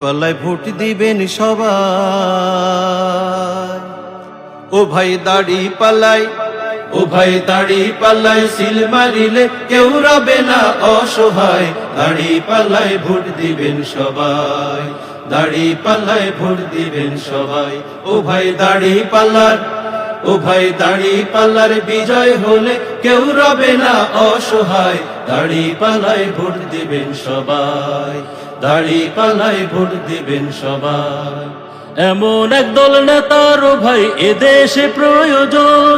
পাল্লায় ভোট দিবেন সবাই। ও ভাই দাড়ি পাল্লায়, ও ভাই দাড়ি পাল্লায় সিল মারিলে কেউ রবে না অসহায়। দাড়ি পাল্লায় ভোট দিবেন সবাই, দাড়ি পাল্লায় ভোট দিবেন সবাই। ও ভাই দাড়ি পাল্লার, ও ভাই দাড়ি পাল্লার বিজয় হলে কেউ রবে না অসহায়। দাড়ি পাল্লায় ভোট দিবেন সবাই, দাড়ি পাল্লায় ভোট দিবেন সবাই। এমন একদল নেতার ভাই এদেশে প্রয়োজন,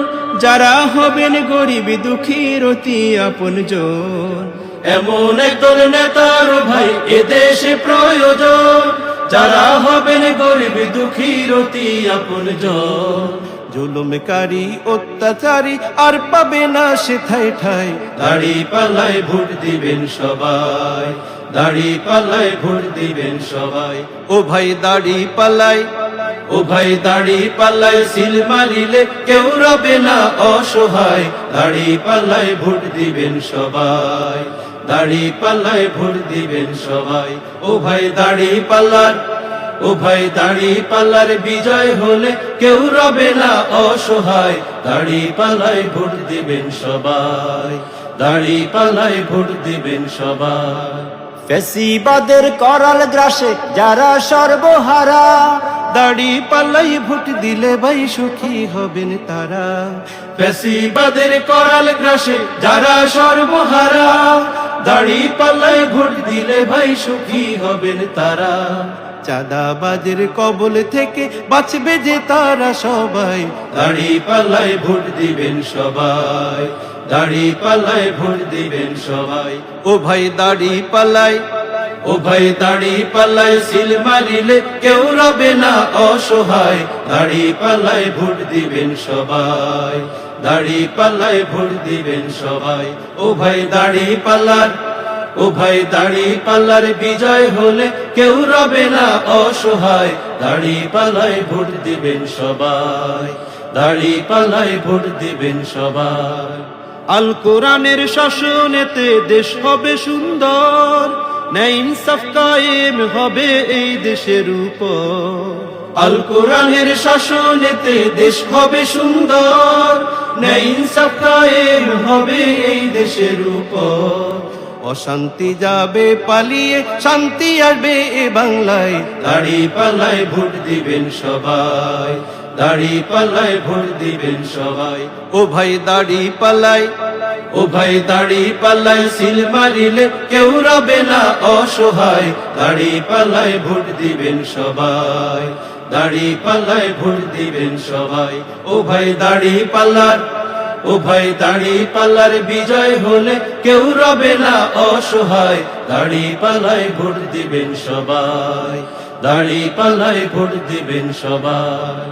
যারা হবেন গরিব দুঃখীর অতি আপনজন। এমন একদল নেতার ভাই এদেশে প্রয়োজন, যারা হবেন গরিব দুঃখীর অতি আপনজন। জুলুমকারী অত্যাচারী আর পাবে না সে ঠাই ঠাই। দাড়ি পাল্লায় ভোট দিবেন সবাই, দাড়ি পাল্লায় ভোট দিবেন সবাই। ও ভাই দাড়ি পাল্লায়, ও ভাই দাড়ি পাল্লায় সিল মারিলে কেউ রবে না অসহায়। দাড়ি পাল্লায় ভোট দিবেন সবাই, দাড়ি পাল্লায় ভোট দিবেন সবাই। ও ভাই দাড়ি পাল্লার, ও ভাই দাড়ি পাল্লার বিজয় হলে কেউ রবে না অসহায়। দাড়ি পাল্লায় ভোট দিবেন সবাই, দাড়ি পাল্লায় ভোট দিবেন সবাই। ফ্যাসিবাদের করাল গ্রাসে যারা সর্বহারা, দাড়ি পাল্লাই ভোট দিলে ভাই সুখী হবেন তারা। ফ্যাসিবাদের করাল গ্রাসে যারা সর্বহারা, দাড়ি পাল্লায় ভোট দিলে ভাই সুখী হবেন তারা। চাঁদাবাজের কবল থেকে বাঁচবে যে তারা সবাই। দাড়ি পাল্লায় ভোট দিবেন সবাই, দাড়ি পাল্লায় ভোট দিবেন সবাই। ও ভাই দাড়ি পাল্লায়, ও ভাই দাড়ি পাল্লায় সিল মারিলে কেউ রবে না অসহায়। দাড়ি পাল্লায় ভোট দিবেন সবাই, দাড়ি পাল্লায় ভোট দিবেন সবাই। ও ভাই দাড়ি পাল্লার, ও ভাই দাড়ি পাল্লার বিজয় হলে কেউ রবে না অসহায়। দাড়ি পাল্লায় ভোট দিবেন সবাই, দাড়ি পাল্লায় ভোট দিবেন সবাই। আল কোরআনের শাসনেতে দেশ হবে সুন্দর, ন্যায় ইনসাফ কায়েম হবে এই দেশের উপর। আল কোরআনের শাসনেতে দেশ হবে সুন্দর, ন্যায় ইনসাফ কায়েম হবে এই দেশের উপর। অশান্তি যাবে পালিয়ে শান্তি আসবে এ বাংলায়। দাড়ি পাল্লায় ভোট দিবেন সবাই, দাড়ি পাল্লায় ভোট দিবেন সবাই। ও ভাই দাড়ি পাল্লায়, ও ভাই দাড়ি পাল্লায় সিল মারিলে কেউ রবে না অসহায়। দাড়ি পাল্লায় ভোট দিবেন সবাই, দাড়ি পাল্লায় ভোট দিবেন সবাই। ও ভাই দাড়ি পাল্লার, ও ভাই দাড়ি পাল্লার বিজয় হলে কেউ রবে না অসহায়। দাড়ি পাল্লায় ভোট দিবেন সবাই, দাড়ি পাল্লায় ভোট দিবেন সবাই।